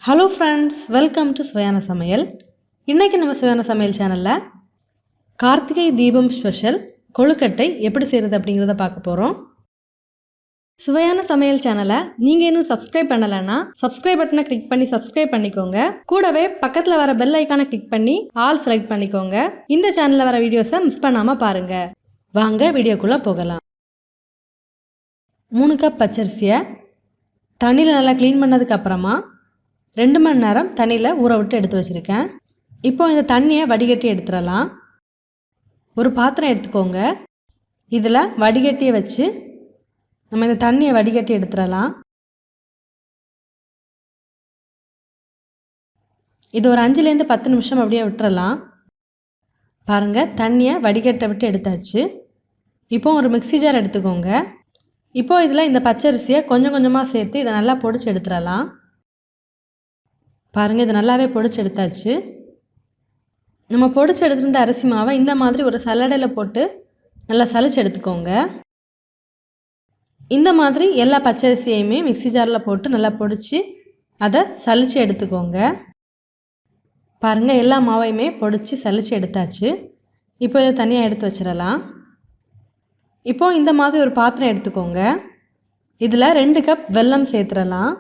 Hello friends, welcome to Suvaiyana Samayal. இன்னைக்கு நம்ம சுவையான சமையல் சேனல்ல கார்த்திகை தீபம் ஸ்பெஷல் கொழுக்கட்டை எப்படி செய்யறது அப்படிங்கறத பார்க்க போறோம். சுவையான சமையல் சேனலை நீங்க இன்னும் சப்ஸ்கிரைப் பண்ணலனா சப்ஸ்கிரைப் பட்டனை கிளிக் பண்ணி சப்ஸ்கிரைப் பண்ணிக்கோங்க. கூடவே பக்கத்துல வர பெல் ஐகானை கிளிக் பண்ணி ஆல் செலக்ட் பண்ணிக்கோங்க. இந்த சேனல்ல வர வீடியோஸை மிஸ் பண்ணாம பாருங்க. வாங்க வீடியோக்குள்ள போகலாம். 3 கப் பச்சரிசியை தண்ணியில நல்லா க்ளீன் பண்ணதுக்கு அப்புறமா 2 மணி நேரம் தண்ணியில் ஊற விட்டு எடுத்து வச்சுருக்கேன். இப்போ இந்த தண்ணியை வடிகட்டி எடுத்துடலாம். ஒரு பாத்திரம் எடுத்துக்கோங்க. இதில் வடிகட்டியை வச்சு நம்ம இந்த தண்ணியை வடிகட்டி எடுத்துடலாம். இது ஒரு 5லேருந்து 10 நிமிஷம் அப்படியே விட்டுறலாம். பாருங்கள், தண்ணியை வடிகட்ட விட்டு எடுத்தாச்சு. இப்போ ஒரு மிக்ஸி ஜார் எடுத்துக்கோங்க. இப்போ இதில் இந்த பச்சரிசியை கொஞ்சம் கொஞ்சமாக சேர்த்து இதை நல்லா பொடிச்சு எடுத்துடலாம். பாருங்கள், இது நல்லாவே பொடிச்சு எடுத்தாச்சு. நம்ம பொடிச்சு எடுத்துருந்த அரிசி மாவை இந்த மாதிரி ஒரு சல்லடையில் போட்டு நல்லா சலிச்சு எடுத்துக்கோங்க. இந்த மாதிரி எல்லா பச்சரிசியையுமே மிக்ஸி ஜாரில் போட்டு நல்லா பொடிச்சு அதை சலிச்சு எடுத்துக்கோங்க. பாருங்கள், எல்லா மாவையுமே பொடிச்சு சலிச்சு எடுத்தாச்சு. இப்போ இதை தனியாக எடுத்து வச்சிடலாம். இப்போ இந்த மாதிரி ஒரு பாத்திரம் எடுத்துக்கோங்க. இதில் 2 கப் வெல்லம் சேர்த்துடலாம்.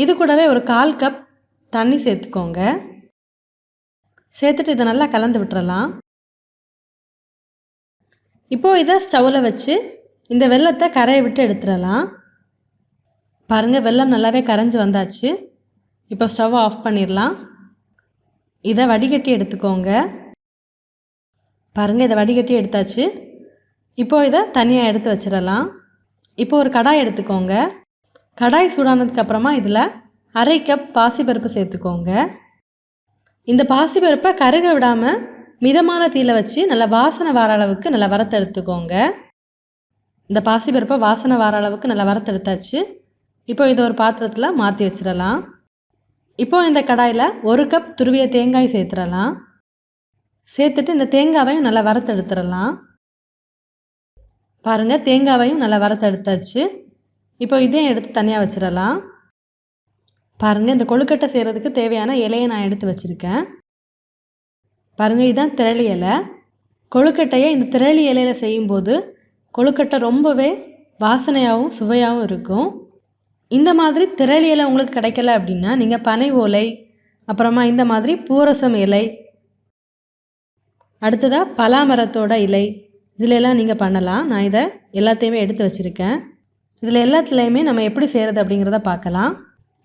இது கூடவே ஒரு 1/4 கப் தண்ணி சேர்த்துக்கோங்க. சேர்த்துட்டு இதை நல்லா கலந்து விட்டுறலாம். இப்போ இதை ஸ்டவ்வில் வச்சு இந்த வெல்லத்தை கரையை விட்டு எடுத்துடலாம். பாருங்கள், வெல்லம் நல்லாவே கரைஞ்சி வந்தாச்சு. இப்போ ஸ்டவ் ஆஃப் பண்ணிடலாம். இதை வடிகட்டி எடுத்துக்கோங்க. பாருங்கள், இதை வடிகட்டி எடுத்தாச்சு. இப்போ இதை தனியாக எடுத்து வச்சிடலாம். இப்போ ஒரு கடாய் எடுத்துக்கோங்க. கடாய் சூடானதுக்கு அப்புறமா இதில் 1/2 கப் பாசிப்பருப்பு சேர்த்துக்கோங்க. இந்த பாசிப்பருப்பை கருக விடாமல் மிதமான தீயில வச்சு நல்லா வாசனை வர அளவுக்கு நல்லா வறுத்தெடுத்துக்கோங்க. இந்த பாசிப்பருப்பை வாசனை வர அளவுக்கு நல்லா வறுத்தெடுத்தாச்சு. இப்போ இதை ஒரு பாத்திரத்தில் மாற்றி வச்சிடலாம். இப்போ இந்த கடாயில் 1 கப் துருவிய தேங்காய் சேர்த்துடலாம். சேர்த்துட்டு இந்த தேங்காவையும் நல்லா வறுத்தெடுத்துடலாம். பாருங்கள், தேங்காவையும் நல்லா வறுத்தெடுத்தாச்சு. இப்போ இதையும் எடுத்து தனியாக வச்சிடலாம். பாருங்கள், இந்த கொழுக்கட்டை செய்கிறதுக்கு தேவையான இலையை நான் எடுத்து வச்சுருக்கேன். பாருங்கள், இதுதான் திரளி இலை. கொழுக்கட்டையை இந்த திரளி இலையில் செய்யும்போது கொழுக்கட்டை ரொம்பவே வாசனையாகவும் சுவையாகவும் இருக்கும். இந்த மாதிரி திரளி இலை உங்களுக்கு கிடைக்கல அப்படின்னா நீங்கள் பனை ஓலை, அப்புறமா இந்த மாதிரி பூரசம் இலை, அடுத்ததாக பலாமரத்தோட இலை, இதில் எல்லாம் நீங்கள் பண்ணலாம். நான் இதை எல்லாத்தையுமே எடுத்து வச்சுருக்கேன். இதில் எல்லாத்துலேயுமே நம்ம எப்படி செய்கிறது அப்படிங்கிறத பார்க்கலாம்.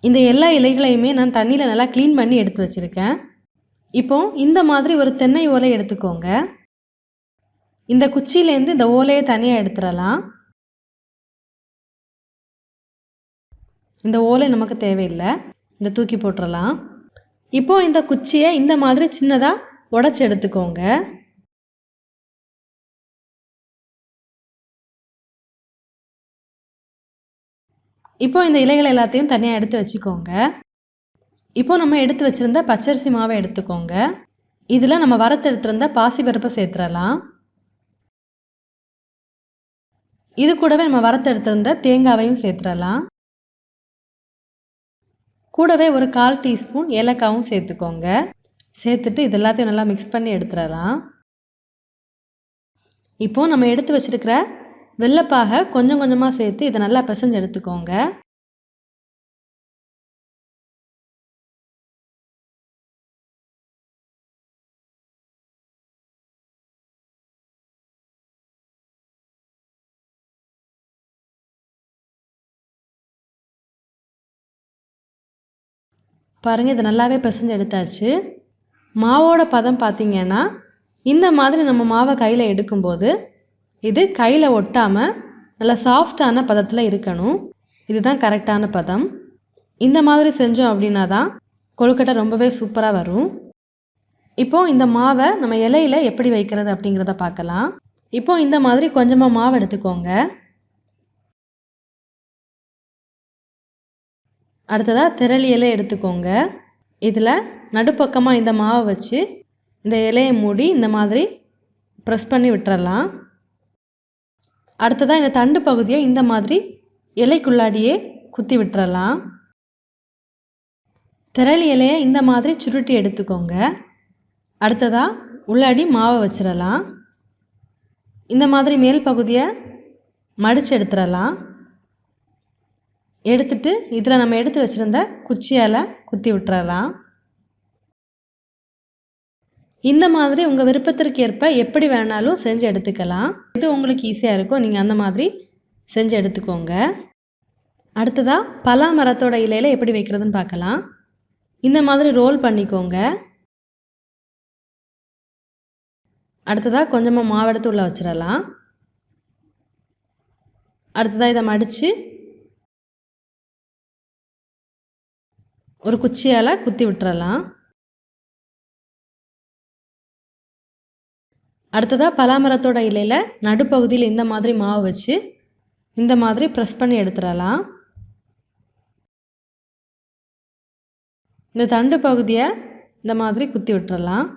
இந்த எல்லா இலைகளையுமே நான் தண்ணியில் நல்லா க்ளீன் பண்ணி எடுத்து வச்சுருக்கேன். இப்போ இந்த மாதிரி ஒரு தென்னை ஓலை எடுத்துக்கோங்க. இந்த குச்சியிலேருந்து இந்த ஓலையை தனியாக எடுத்துடலாம். இந்த ஓலை நமக்கு தேவையில்லை, இந்த தூக்கி போட்டுடலாம். இப்போ இந்த குச்சியை இந்த மாதிரி சின்னதாக உடைச்சி எடுத்துக்கோங்க. இப்போ இந்த இலைகள் எல்லாத்தையும் தனியாக எடுத்து வச்சுக்கோங்க. இப்போ நம்ம எடுத்து வச்சுருந்த பச்சரிசி மாவை எடுத்துக்கோங்க. இதில் நம்ம வறுத்தெடுத்திருந்த பாசிப்பருப்பை சேர்த்துடலாம். இது கூடவே நம்ம வறுத்தெடுத்திருந்த தேங்காவையும் சேர்த்துடலாம். கூடவே ஒரு 1/4 டீஸ்பூன் ஏலக்காவும் சேர்த்துக்கோங்க. சேர்த்துட்டு இது எல்லாத்தையும் நல்லா மிக்ஸ் பண்ணி எடுத்துடலாம். இப்போது நம்ம எடுத்து வச்சுருக்கிற வெள்ளைப்பாகை கொஞ்சம் கொஞ்சமாக சேர்த்து இதை நல்லா பிசைஞ்சு எடுத்துக்கோங்க. பாருங்கள், இது நல்லாவே பிசைஞ்சு எடுத்தாச்சு. மாவோட பதம் பார்த்திங்கன்னா இந்த மாதிரி நம்ம மாவை கையில் எடுக்கும்போது இது கையில் ஒட்டாமல் நல்லா சாஃப்டான பதத்தில் இருக்கணும். இதுதான் கரெக்டான பதம். இந்த மாதிரி செஞ்சோம் அப்படின்னா தான் கொழுக்கட்டை ரொம்பவே சூப்பராக வரும். இப்போது இந்த மாவை நம்ம இலையில் எப்படி வைக்கிறது அப்படிங்கிறத பார்க்கலாம். இப்போது இந்த மாதிரி கொஞ்சமாக மாவு எடுத்துக்கோங்க. அடுத்ததாக திரளி இலை எடுத்துக்கோங்க. இதில் நடுப்பக்கமாக இந்த மாவை வச்சு இந்த இலையை மூடி இந்த மாதிரி ப்ரெஸ் பண்ணி விட்டுறலாம். அடுத்ததாக இந்த தண்டு பகுதியை இந்த மாதிரி இலைக்குள்ளாடியே குத்தி விட்டுறலாம். திரளி இலையை இந்த மாதிரி சுருட்டி எடுத்துக்கோங்க. அடுத்ததாக உள்ளாடி மாவை வச்சிடலாம். இந்த மாதிரி மேல் பகுதியை மடித்து எடுத்துடலாம். எடுத்துட்டு இதில் நம்ம எடுத்து வச்சுருந்த குச்சியால் குத்தி விட்டுறலாம். இந்த மாதிரி உங்கள் விருப்பத்திற்கு ஏற்ப எப்படி வேணாலும் செஞ்சு எடுத்துக்கலாம். இது உங்களுக்கு ஈஸியாக இருக்கும், நீங்கள் அந்த மாதிரி செஞ்சு எடுத்துக்கோங்க. அடுத்ததாக பலா மரத்தோட இலையில் எப்படி வைக்கிறதுன்னு பார்க்கலாம். இந்த மாதிரி ரோல் பண்ணிக்கோங்க. அடுத்ததாக கொஞ்சமாக மாவு எடுத்து உள்ளே வச்சிடலாம். அடுத்ததாக இதை மடித்து ஒரு குச்சியால் குத்தி விட்டுறலாம். அடுத்ததாக பலாமரத்தோட இலையில் நடுப்பகுதியில் இந்த மாதிரி மாவு வச்சு இந்த மாதிரி ப்ரெஸ் பண்ணி எடுத்துடலாம். இந்த தண்டு பகுதியை இந்த மாதிரி குத்தி விட்டுறலாம்.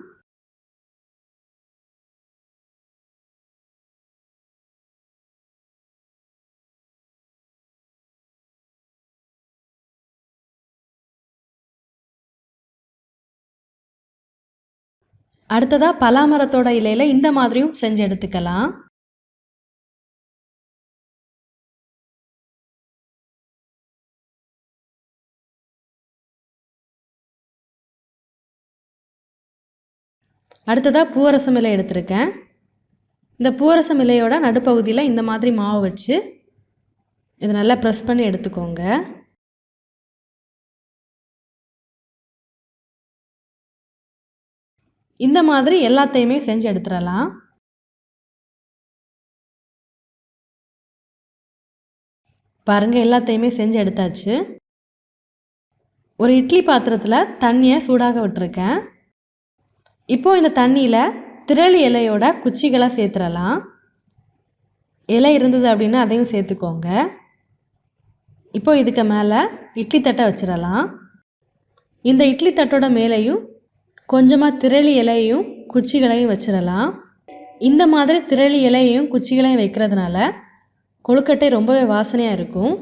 அடுத்ததாக பலாமரத்தோட இலையில் இந்த மாதிரியும் செஞ்சு எடுத்துக்கலாம். அடுத்ததாக பூவரசம் இலை எடுத்திருக்கேன். இந்த பூவரசம் இலையோட நடுப்பகுதியில் இந்த மாதிரி மாவு வச்சு இதை நல்லா ப்ரெஸ் பண்ணி எடுத்துக்கோங்க. இந்த மாதிரி எல்லாத்தையுமே செஞ்சு எடுத்துடலாம். பாருங்கள், எல்லாத்தையுமே செஞ்சு எடுத்தாச்சு. ஒரு இட்லி பாத்திரத்தில் தண்ணியை சூடாக விட்டுருக்கேன். இப்போது இந்த தண்ணியில் திரளி இலையோட குச்சிகளை சேர்த்துடலாம். இலை இருந்தது அப்படின்னா அதையும் சேர்த்துக்கோங்க. இப்போது இதுக்கு மேலே இட்லி தட்டை வச்சிடலாம். இந்த இட்லி தட்டோட மேலேயும் கொஞ்சமாக திரளி இலையையும் குச்சிகளையும் வச்சிடலாம். இந்த மாதிரி திரளி இலையையும் குச்சிகளையும் வைக்கிறதுனால கொழுக்கட்டை ரொம்பவே வாசனையாக இருக்கும்.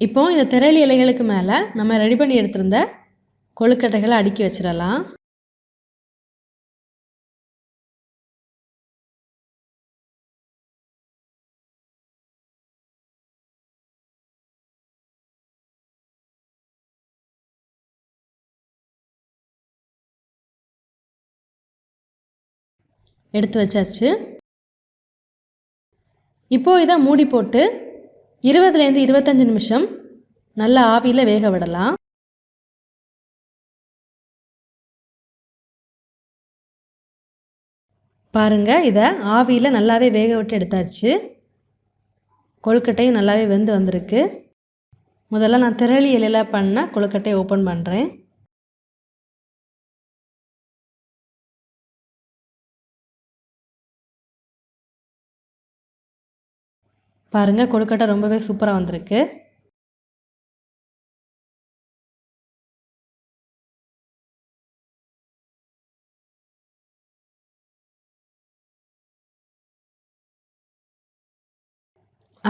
இப்போ இந்த திரளி இலைகளுக்கு மேலே நம்ம ரெடி பண்ணி எடுத்திருந்த கொழுக்கட்டைகளை அடுக்கி வச்சிடலாம். எடுத்து வச்சாச்சு. இப்போது இதை மூடி போட்டு 20லேருந்து 25 நிமிஷம் நல்லா ஆவியில் வேக விடலாம். பாருங்கள், இதை ஆவியில் நல்லாவே வேக விட்டு எடுத்தாச்சு. கொழுக்கட்டையும் நல்லாவே வெந்து வந்திருக்கு. முதல்ல நான் திரளி இலையில் பண்ண கொழுக்கட்டையை ஓப்பன் பண்ணுறேன். பாருங்கள், கொழுக்கட்டை ரொம்பவே சூப்பராக வந்திருக்கு.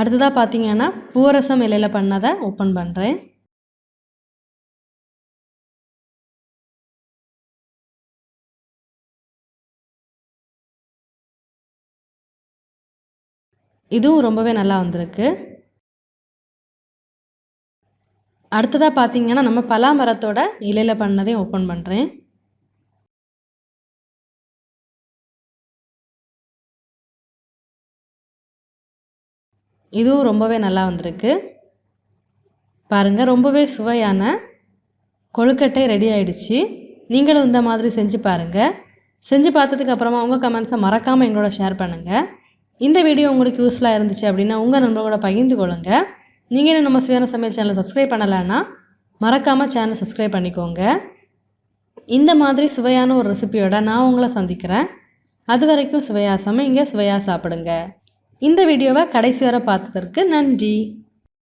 அடுத்ததாக பார்த்தீங்கன்னா பூவரசம் இலையில் பண்ணதை ஓப்பன் பண்ணுறேன். இதுவும் ரொம்பவே நல்லா வந்திருக்கு. அடுத்ததாக பார்த்தீங்கன்னா நம்ம பலாமரத்தோட இலையில் பண்ணதையும் ஓப்பன் பண்ணுறேன். இதுவும் ரொம்பவே நல்லா வந்திருக்கு. பாருங்கள், ரொம்பவே சுவையான கொழுக்கட்டை ரெடி ஆயிடுச்சு. நீங்களும் இந்த மாதிரி செஞ்சு பாருங்கள். செஞ்சு பார்த்ததுக்கு அப்புறமா உங்கள் கமெண்ட்ஸை மறக்காமல் எங்களோட ஷேர் பண்ணுங்கள். இந்த வீடியோ உங்களுக்கு யூஸ்ஃபுல்லாக இருந்துச்சு அப்படின்னா உங்கள் நண்பர்களோட பகிர்ந்து கொள்ளுங்க. நீங்கள் இன்னும் நம்ம சுவையான சமையல் சேனலை சப்ஸ்கிரைப் பண்ணலைன்னா மறக்காமல் சேனலை சப்ஸ்கிரைப் பண்ணிக்கோங்க. இந்த மாதிரி சுவையான ஒரு ரெசிபியோட நான் உங்களை சந்திக்கிறேன். அது வரைக்கும் சுவையாக சமைங்க, சுவையாக சாப்பிடுங்க. இந்த வீடியோவை கடைசி வரை பார்த்ததற்கு நன்றி.